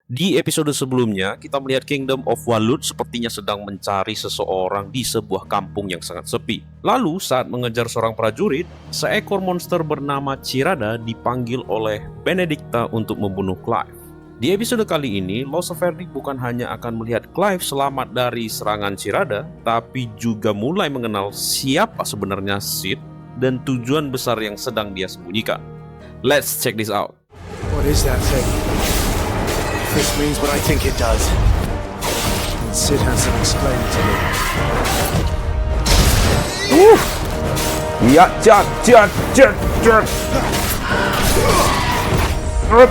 Di episode sebelumnya, kita melihat Kingdom of Walut sepertinya sedang mencari seseorang di sebuah kampung yang sangat sepi. Lalu, saat mengejar seorang prajurit, seekor monster bernama Chirada dipanggil oleh Benedikta untuk membunuh Clive. Di episode kali ini, Laoshi Ferdy bukan hanya akan melihat Clive selamat dari serangan Chirada, tapi juga mulai mengenal siapa sebenarnya Sid dan tujuan besar yang sedang dia sembunyikan. Let's check this out. What is that thing? If this means what I think it does, then Sid has to explain it to me. Ya, jat. Up.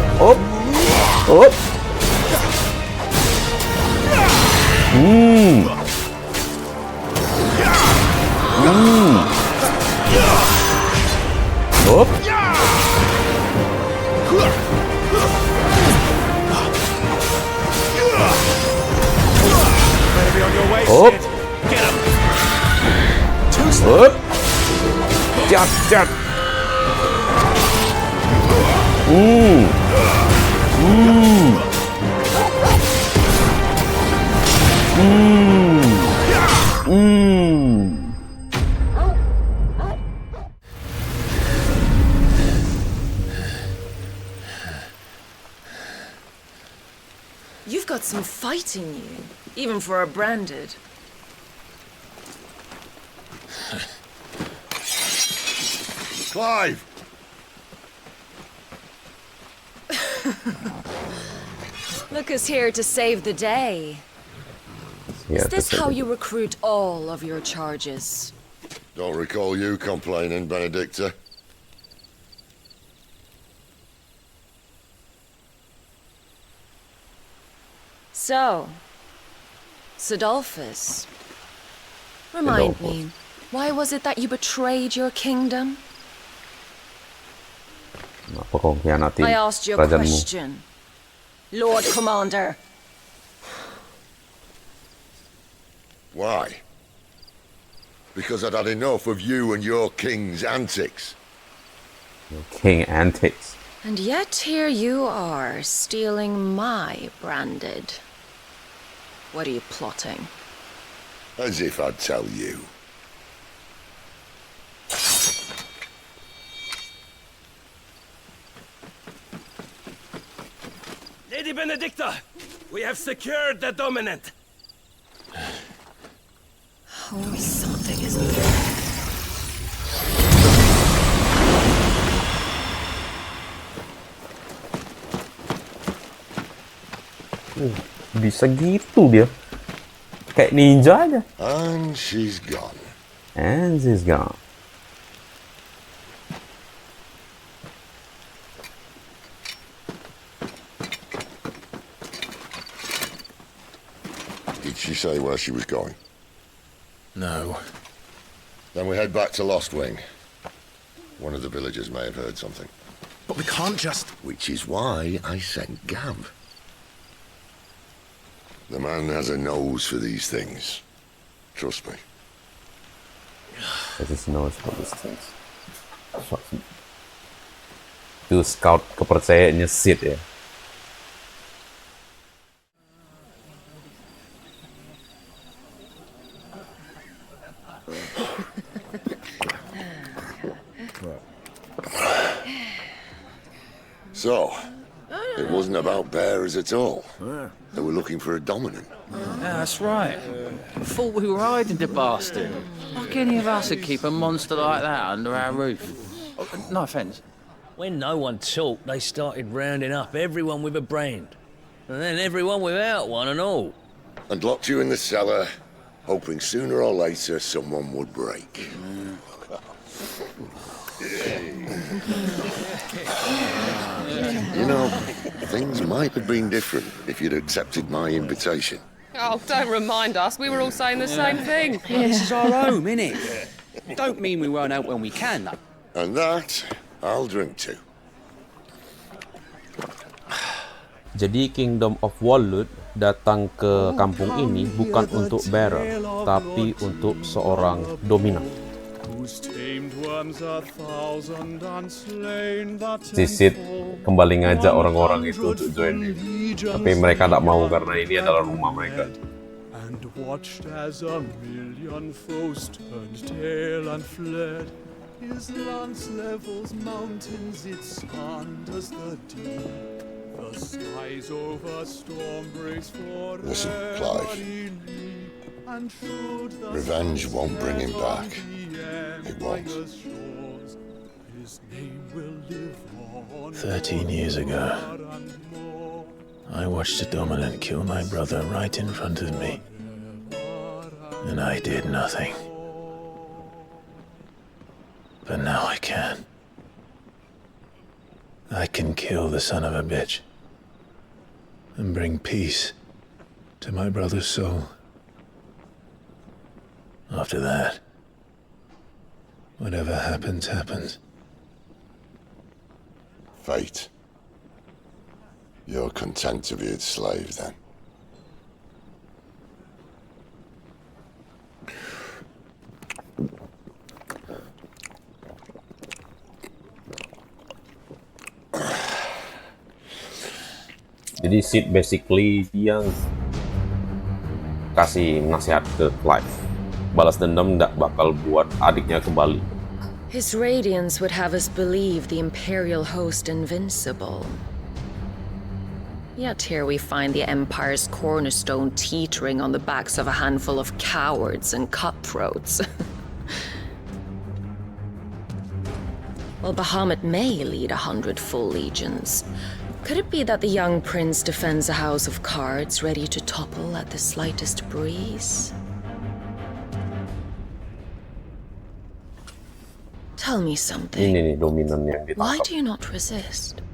Up. Better be on your way, Up. Sid. Get him. Up. Jat. You've got some fight in you, even for a branded. Clive! Look who's here to save the day. Is this how you recruit all of your charges? Don't recall you complaining, Benedikta. So, Sidolphus, remind me, why was it that you betrayed your kingdom? Kenapa kau khianati I asked you a kerajaanmu? question, Lord Commander. Why? Because I'd had enough of you and your king's antics. King antics. And yet here you are, stealing my branded. What are you plotting? As if I'd tell you. Lady Benedikta, we have secured the dominant. Oh, something isn't right. Bisa gitu dia. Kayak ninja aja. And she's gone. And she's gone. Did she say where she was going? No. Then we head back to Lost Wing. One of the villagers may have heard something. But we can't just... Which is why I sent Gav. The man has a nose for these things. Trust me. That is knows for these things. Itu scout kepercayaannya Sid ya. So, it wasn't about bearers at all. They were looking for a dominant. Yeah, that's right. Thought we were hiding the bastard. Like any of us would keep a monster like that under our roof. No offence. When no one talked, they started rounding up everyone with a brand. And then everyone without one and all. And locked you in the cellar, hoping sooner or later someone would break. You know, things might have been different if you'd accepted my invitation. Oh, don't remind us. We were all saying the same thing. This is our home, innit? Don't mean we won't out when we can, though. And that, I'll drink to. Jadi Kingdom of Walut datang ke kampung ini bukan untuk bearer, tapi untuk seorang dominan. Si Sid kembali ngajak orang-orang itu untuk join in. Tapi mereka tak mau karena ini adalah rumah mereka. And watched as a million foes turned tail and fled. His lance levels mountains, it sanders the deep. The skies over storm breaks forever. Listen, Clive. Revenge won't bring him back. It won't. 13 years ago, I watched a dominant kill my brother right in front of me. And I did nothing. But now I can. I can kill the son of a bitch. And bring peace to my brother's soul. After that, whatever happens, happens. Fate. You're content to be its slave, then? Jadi Sid basically yang kasih nasihat ke Clive. Balas dendam nggak bakal buat adiknya kembali. His radiance would have us believe the Imperial host invincible. Yet here we find the Empire's cornerstone teetering on the backs of a handful of cowards and cutthroats. While Bahamut may lead 100 full legions, could it be that the young prince defends a house of cards ready to topple at the slightest breeze? Tell me something. Ini nih dominan yang Why ditangkap. do you not resist?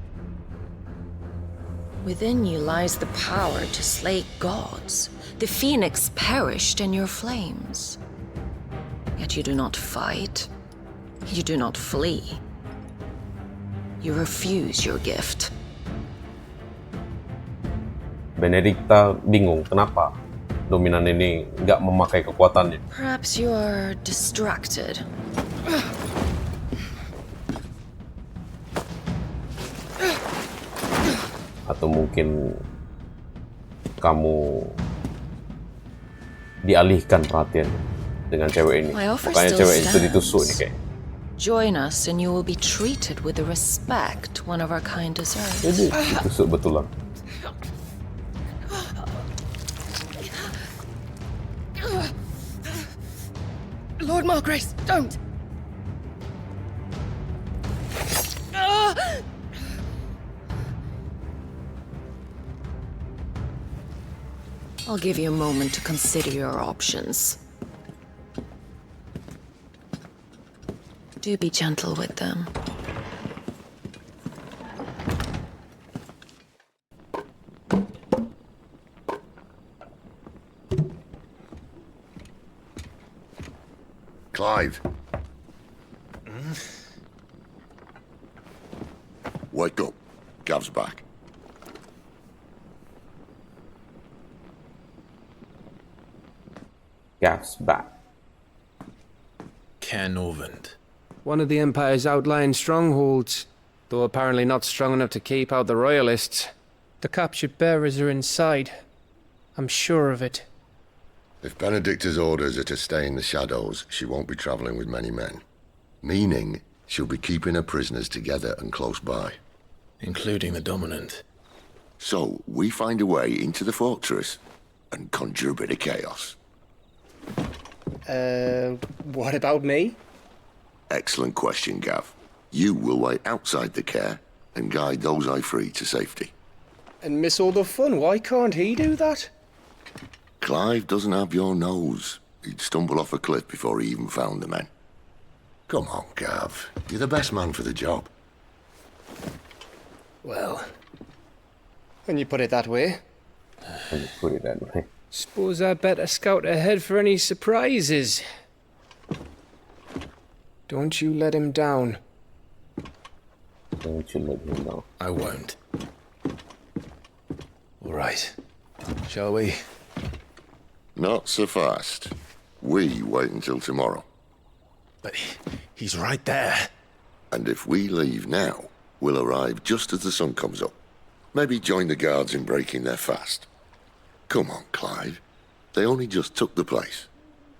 Within you lies the power to slay gods. The phoenix perished in your flames. Yet you do not fight. You do not flee. You refuse your gift. Benedikta bingung kenapa dominan ini nggak memakai kekuatannya. Perhaps you are distracted. Atau mungkin kamu dialihkan perhatian dengan cewek ini. My offer Makanya still cewek itu stands. ditusuk nih kayak. Join us and you will be treated with the respect one of our kind deserves. Jadi ditusuk betulan. Lord Margrace, don't! I'll give you a moment to consider your options. Do be gentle with them. Clive. Wake up. Gav's back. Gaps back. Canovant. One of the Empire's outlying strongholds, though apparently not strong enough to keep out the Royalists. The captured bearers are inside. I'm sure of it. If Benedikta's orders are to stay in the shadows, she won't be travelling with many men. Meaning, she'll be keeping her prisoners together and close by. Including the dominant. So, we find a way into the fortress and conjure a bit of chaos. What about me? Excellent question, Gav. You will wait outside the care and guide those I free to safety. And miss all the fun. Why can't he do that? Clive doesn't have your nose. He'd stumble off a cliff before he even found the men. Come on, Gav. You're the best man for the job. Well, when you put it that way. When you put it that way. Suppose I'd better scout ahead for any surprises. Don't you let him down. Don't you let him know. I won't. All right. Shall we? Not so fast. We wait until tomorrow. But he's right there. And if we leave now, we'll arrive just as the sun comes up. Maybe join the guards in breaking their fast. Come on, Clive. They only just took the place.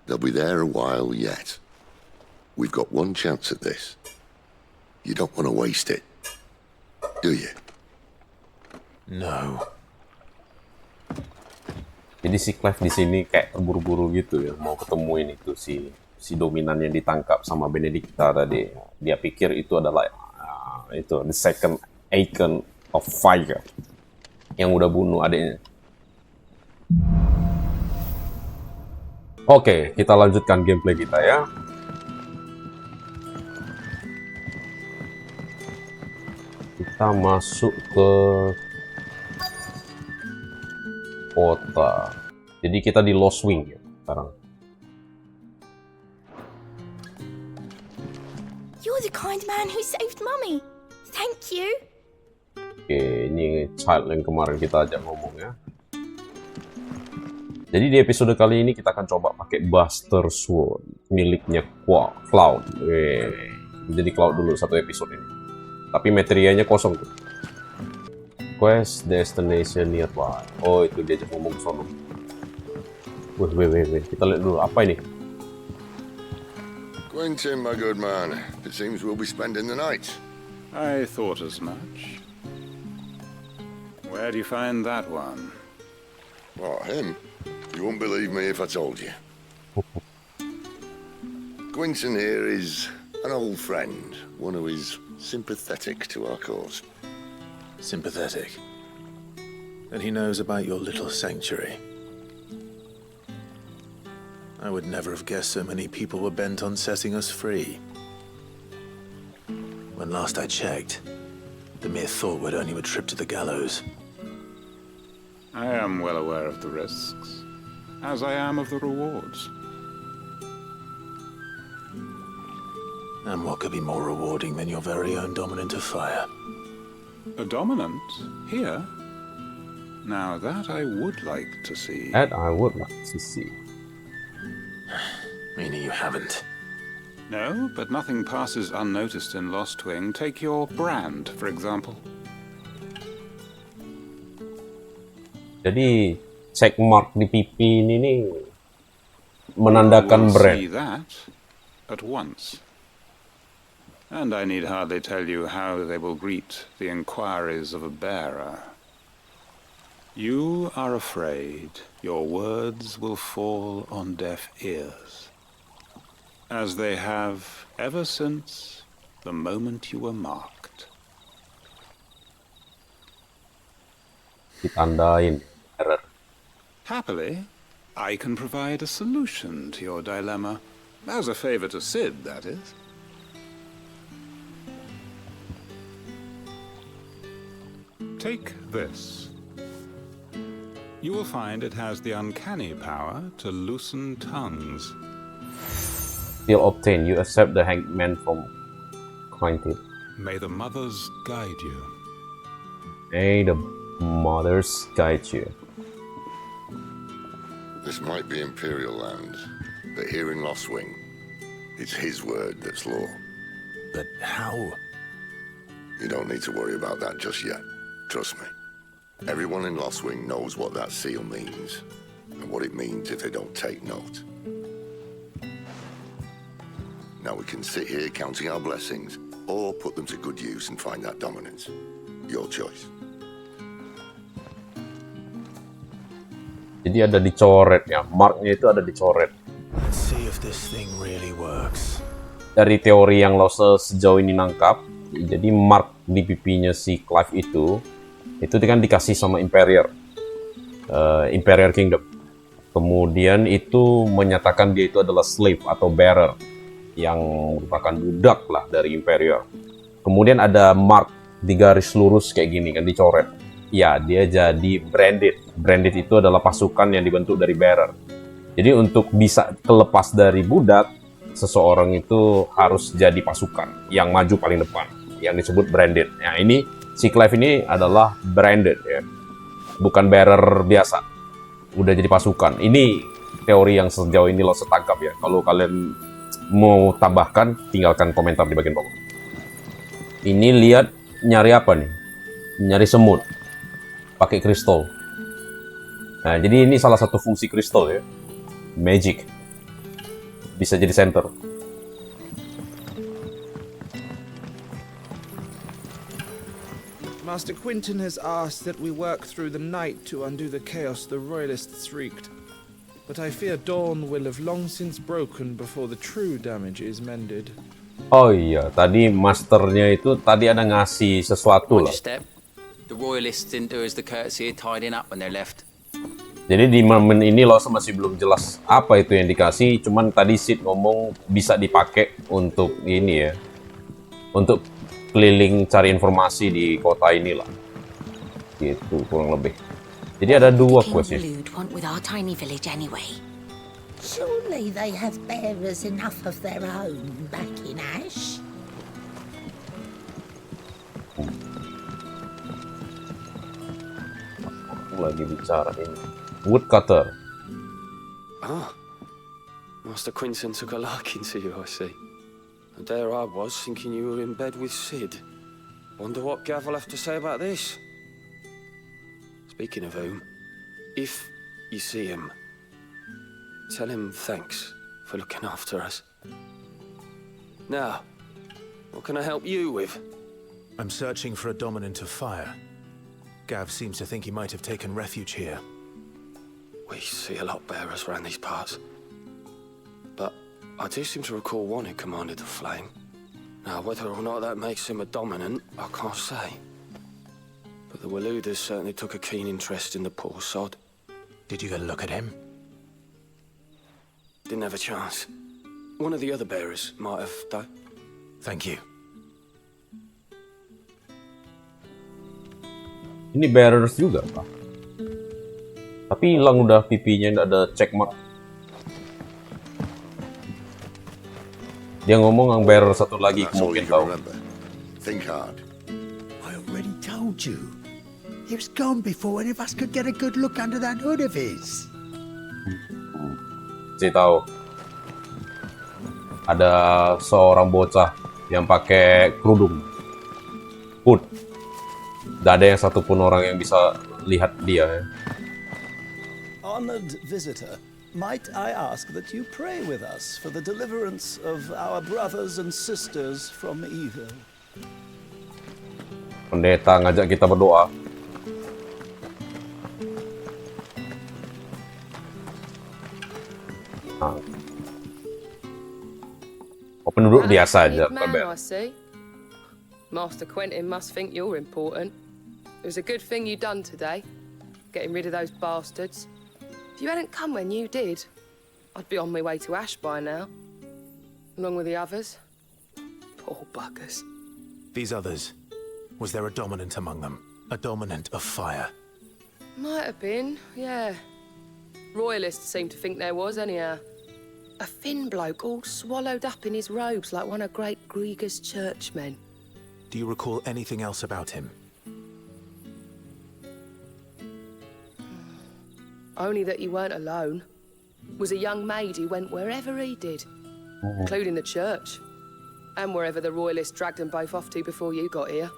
They'll be there a while yet. We've got one chance at this. You don't want to waste it, do you? No. Jadi si Clive di sini kayak terburu-buru gitu ya, mau ketemuin itu si dominan yang ditangkap sama Benedikta tadi. Dia pikir itu adalah itu the second icon of fire yang udah bunuh adiknya. Oke, kita lanjutkan gameplay kita ya. Kita masuk ke kota. Jadi kita di Lost Wing ya sekarang. You're the kind man who saved Mummy. Thank you. Oke, ini child yang kemarin kita ajak ngomong ya. Jadi di episode kali ini kita akan coba pakai Buster Sword miliknya Cloud. Jadi Cloud dulu satu episode ini. Tapi materianya kosong tuh. Quest destination nearby. Oh, itu dia ngomong ke sono. Wait. Kita lihat dulu apa ini. Quentin, my good man. It seems we'll be spending the night. I thought as much. Where do you find that one? Oh, him? You wouldn't believe me if I told you. Quentin here is an old friend, one who is sympathetic to our cause. Sympathetic. And he knows about your little sanctuary. I would never have guessed so many people were bent on setting us free. When last I checked, the mere thought would earn you a trip to the gallows. I am well aware of the risks, as I am of the rewards. And what could be more rewarding than your very own dominant of fire? A dominant? Here? Now that I would like to see. That I would like to see. Meaning you haven't. No, but nothing passes unnoticed in Lost Wing. Take your brand, for example. Jadi check mark di pipi ini nih menandakan brand. See that at once. And I need hardly tell you how they will greet the inquiries of a bearer. You are afraid your words will fall on deaf ears, as they have ever since the moment you were marked. Ditandain error. Happily, I can provide a solution to your dilemma. As a favor to Sid, that is. Take this. You will find it has the uncanny power to loosen tongues. Still obtain. You accept the hangman from Quentin. May the mothers guide you. May the mothers guide you. This might be Imperial land, but here in Lost Wing, it's his word that's law. But how? You don't need to worry about that just yet. Trust me. Everyone in Lost Wing knows what that seal means, and what it means if they don't take note. Now we can sit here counting our blessings, or put them to good use and find that dominance. Your choice. Jadi ada dicoret ya, marknya itu ada dicoret. Let's see if this thing really works. Dari teori yang lo sejauh ini nangkap, jadi mark di pipinya si Clive itu kan dikasih sama Imperial Kingdom. Kemudian itu menyatakan dia itu adalah slave atau bearer yang merupakan budak lah dari Imperial. Kemudian ada mark di garis lurus kayak gini kan dicoret. Ya, dia jadi branded. Branded itu adalah pasukan yang dibentuk dari bearer. Jadi untuk bisa kelepas dari budak, seseorang itu harus jadi pasukan yang maju paling depan, yang disebut branded. Nah, ini si Clive ini adalah branded ya. Bukan bearer biasa. Udah jadi pasukan. Ini teori yang sejauh ini lo setangkap ya. Kalau kalian mau tambahkan, tinggalkan komentar di bagian bawah. Ini lihat nyari apa nih? Nyari semut. Pakai kristal. Nah, jadi ini salah satu fungsi kristal ya. Magic. Bisa jadi center. Master Quinton has asked that we work through the night to undo the chaos the Royalists wreaked. But I fear dawn will have long since broken before the true damage is mended. Oh iya, tadi masternya itu tadi ada ngasih sesuatu lah. The Royalists didn't do us the courtesy of tidying up when they left. Jadi di momen ini Laoshi masih belum jelas apa itu yang dikasih, cuman tadi Sid ngomong bisa dipakai untuk ini ya. Untuk keliling cari informasi di kota inilah. Gitu kurang lebih. Jadi ada dua quest ya. Want with our tiny village anyway. Surely they have bearers enough of their own back in Ash. Aku lagi bicara ini. Woodcutter. Ah, Master Quinton took a liking to you, I see. And there I was, thinking you were in bed with Sid. Wonder what Gav will have to say about this. Speaking of whom, if you see him, tell him thanks for looking after us. Now, what can I help you with? I'm searching for a dominant of fire. Gav seems to think he might have taken refuge here. We see a lot bearers around these parts. But I do seem to recall one who commanded the flame. Now, whether or not that makes him a dominant, I can't say. But the Waluders certainly took a keen interest in the poor sod. Did you get a look at him? Didn't have a chance. One of the other bearers might have, though. Thank you. Ini bearers juga, Pak. Tapi hilang udah pipinya, nggak ada check mark. Dia ngomong yang bearer satu lagi mungkin tahu. Think hard. I already told you. He was gone before any of us could get a good look under that hood of his. Saya tahu. Ada seorang bocah yang pakai kerudung. Hood. Gak ada yang satupun orang yang bisa lihat dia. Honored visitor, might I ask that you pray with us for the deliverance of our brothers and sisters from evil? Pendeta ngajak kita berdoa. Nah. Oh, penduduk biasa aja, I see. Master Quentin must think you're important. It was a good thing you done today, getting rid of those bastards. If you hadn't come when you did, I'd be on my way to Ash by now, along with the others. Poor buggers. These others, was there a dominant among them? A dominant of fire? Might have been, yeah. Royalists seem to think there was, anyhow. A thin bloke all swallowed up in his robes like one of Great Grieger's churchmen. Do you recall anything else about him? Only that he weren't alone. Was a young maid who went wherever he did, including the church, and wherever the Royalists dragged them both off to before you got here.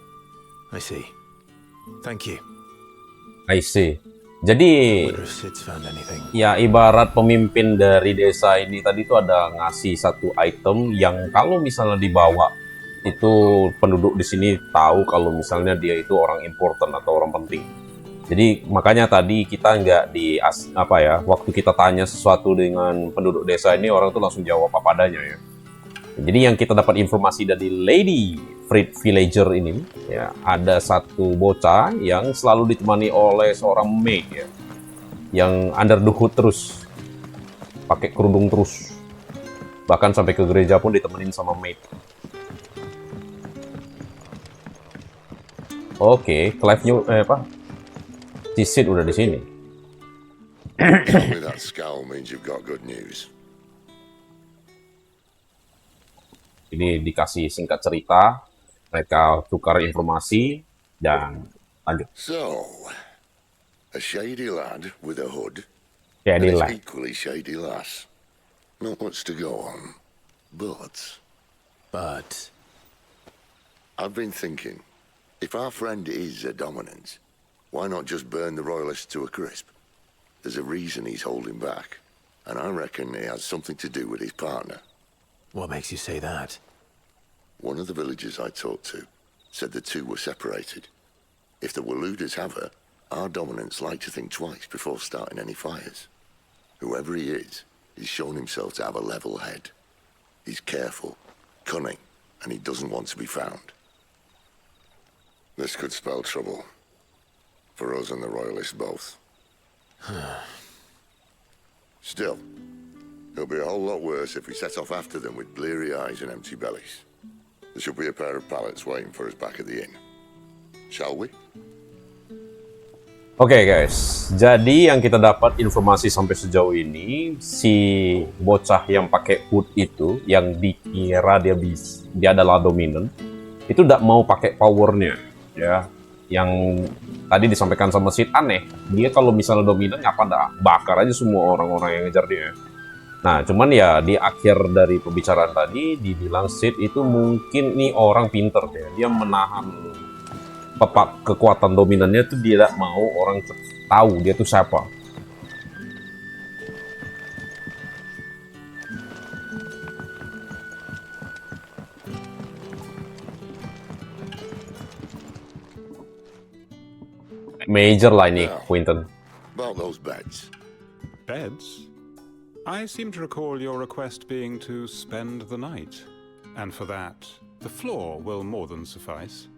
I see. Thank you. I see. Jadi, ya ibarat pemimpin dari desa ini tadi tuh ada ngasih satu item yang kalau misalnya dibawa itu penduduk di sini tahu kalau misalnya dia itu orang important atau orang penting. Jadi makanya tadi kita nggak waktu kita tanya sesuatu dengan penduduk desa ini orang tuh langsung jawab apa adanya ya. Jadi yang kita dapat informasi dari Lady Freed Villager ini, ya ada satu bocah yang selalu ditemani oleh seorang maid ya, yang under the hood terus, pakai kerudung terus, bahkan sampai ke gereja pun ditemenin sama maid. Oke, Clive Sid udah di sini. Tell me that scowl means you've got good news. Ini dikasih singkat cerita, mereka tukar informasi, dan lanjut. So, a shady lad with a hood, Shady and lad. an equally shady lass. Not much to go on. But But I've been thinking, if our friend is a dominant, why not just burn the royalists to a crisp? There's a reason he's holding back, and I reckon it has something to do with his partner. what makes you say that? One of the villagers I talked to said the two were separated. If the Waluders have her, our dominants like to think twice before starting any fires. Whoever he is, he's shown himself to have a level head. He's careful, cunning, and he doesn't want to be found. This could spell trouble. For us and the Royalists both. Still, it'll be a whole lot worse if we set off after them with bleary eyes and empty bellies. There should be a pair of pallets waiting for us back at the inn. Shall we? Oke guys, jadi yang kita dapat informasi sampai sejauh ini, si bocah yang pakai hood itu, yang dikira dia adalah dominan, itu tidak mau pakai powernya, ya. Yang tadi disampaikan sama Sid aneh, dia kalau misalnya dominan ngapa ndak bakar aja semua orang-orang yang ngejar dia. Nah, cuman ya di akhir dari pembicaraan tadi dibilang Sid itu mungkin nih orang pinter dia menahan kekuatan dominannya itu dia tidak mau orang tahu dia tuh siapa. Major lah ini, Quinton. About those beds. Beds? I seem to recall your request being to spend the night. And for that, the floor will more than suffice.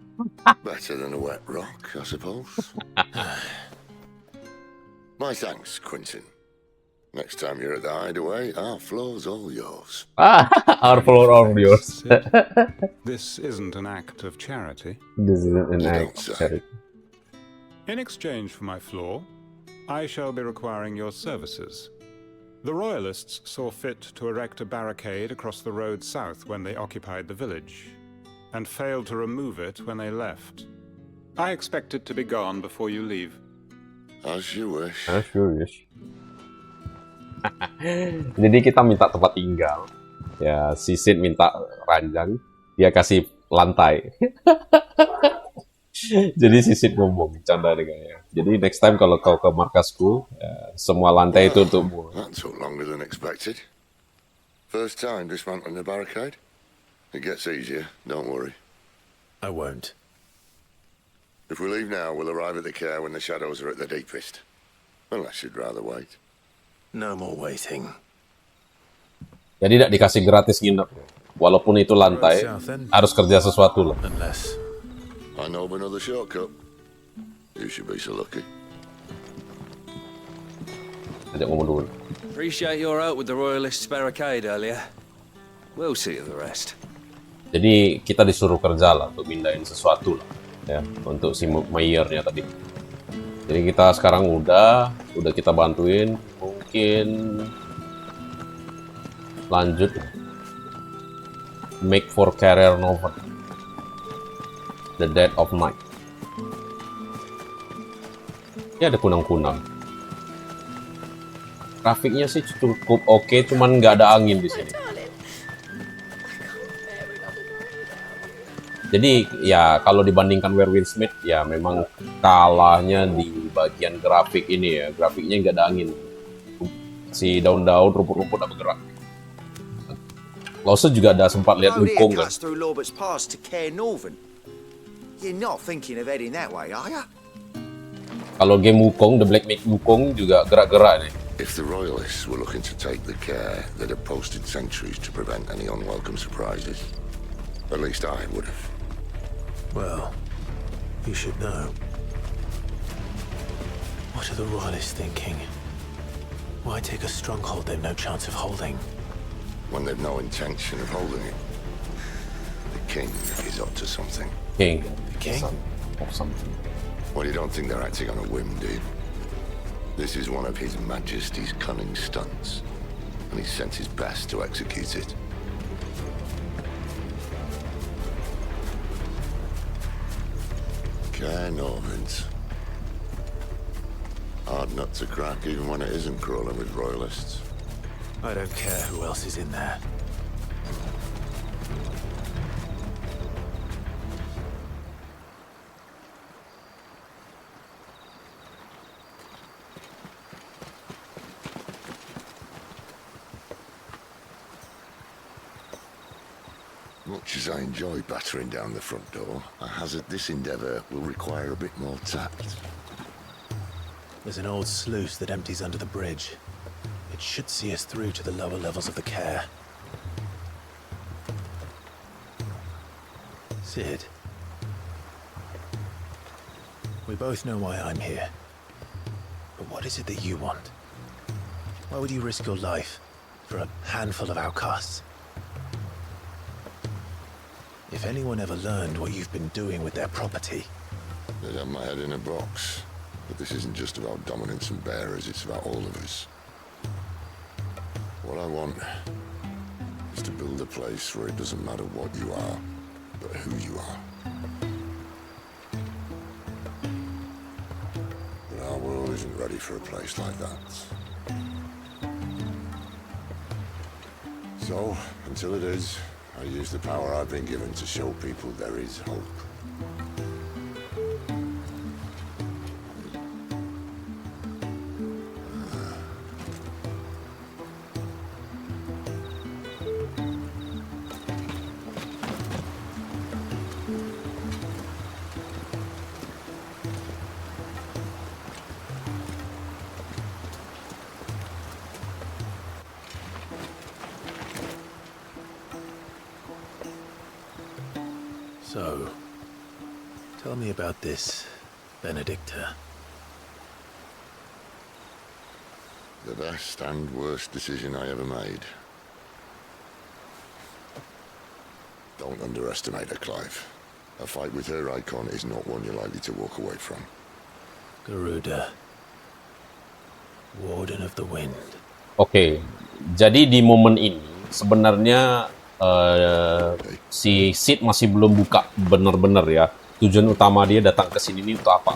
Better than a wet rock, I suppose. My thanks, Quinton. Next time you're at the hideaway, our floor's all yours. Our floor all yours. This isn't an act of charity. This isn't an act of charity. In exchange for my floor, I shall be requiring your services. The Royalists saw fit to erect a barricade across the road south when they occupied the village, and failed to remove it when they left. I expect it to be gone before you leave. As you wish. As you wish. Jadi kita minta tempat tinggal. Ya, si Sid minta ranjang, dia kasih lantai. Jadi si Sid ngomong, canda dengannya. Jadi next time kalau kau ke markasku, ya, semua lantai itu untukmu. That took longer than expected. First time dismantling the barricade? It gets easier, don't worry. I won't. If we leave now, we'll arrive at the care when the shadows are at their deepest. Unless you'd rather wait. No more waiting. Jadi tidak dikasih gratis nginep. Walaupun itu lantai, harus kerja sesuatu lah. Unless I know of another shortcut. You should be so lucky. Ajak ngomong dulu. Appreciate your help with the Royalists' barricade earlier. We'll see to the rest. Jadi kita disuruh kerja lah untuk mindahin sesuatu lah, ya, untuk si mayornya tadi. Jadi kita sekarang udah kita bantuin, mungkin lanjut make for career novel, The Dead of Night. Ini ada kunang-kunang. Grafiknya sih cukup oke, cuman nggak ada angin di sini. Jadi ya kalau dibandingkan Where Will Smith ya memang kalahnya di bagian grafik ini ya, grafiknya nggak ada angin. Si daun-daun, rumput-rumput tak bergerak. Laoshi juga ada sempat lihat Wukong kan. Kalau game Wukong, The Black Myth Wukong juga gerak-gerak nih. If the Royalists were looking to take the care that had posted sentries to prevent any unwelcome surprises, at least I would have. Well, you should know. What are the Royalists thinking? Why take a stronghold they've no chance of holding? When they've no intention of holding it. The king is up to something. King? The king? Or something. Well, you don't think they're acting on a whim, do you? This is one of His Majesty's cunning stunts, and he's sent his best to execute it. Can Norvins. Hard nut to crack even when it isn't crawling with Royalists. I don't care who else is in there. Much as I enjoy battering down the front door, I hazard this endeavour will require a bit more tact. There's an old sluice that empties under the bridge. It should see us through to the lower levels of the care. Sid. We both know why I'm here. But what is it that you want? Why would you risk your life for a handful of outcasts? If anyone ever learned what you've been doing with their property... They'd have my head in a box. But this isn't just about dominance and bearers, it's about all of us. What I want is to build a place where it doesn't matter what you are, but who you are. But our world isn't ready for a place like that. So, until it is, I use the power I've been given to show people there is hope. So, tell me about this, Benedikta. The best and worst decision I ever made. Don't underestimate her, Clive. A fight with her icon is not one you're likely to walk away from. Garuda. Warden of the Wind. Oke, jadi di momen ini sebenarnya si Sid masih belum buka bener-bener ya. Tujuan utama dia datang ke sini ini untuk apa.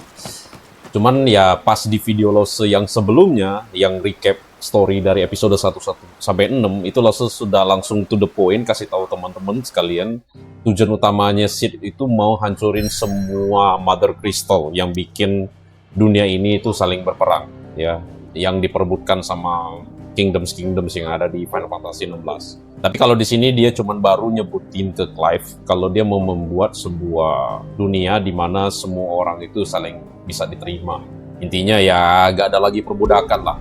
Cuman ya pas di video Lose yang sebelumnya, yang recap story dari episode 1 sampai 6, itu Lose sudah langsung to the point, kasih tahu teman-teman sekalian, tujuan utamanya Sid itu mau hancurin semua Mother Crystal yang bikin dunia ini itu saling berperang, ya, yang diperebutkan sama kingdoms yang ada di Final Fantasy XVI. Tapi kalau di sini dia cuma baru nyebutin ke Clive kalau dia mau membuat sebuah dunia di mana semua orang itu saling bisa diterima. Intinya ya gak ada lagi perbudakan lah.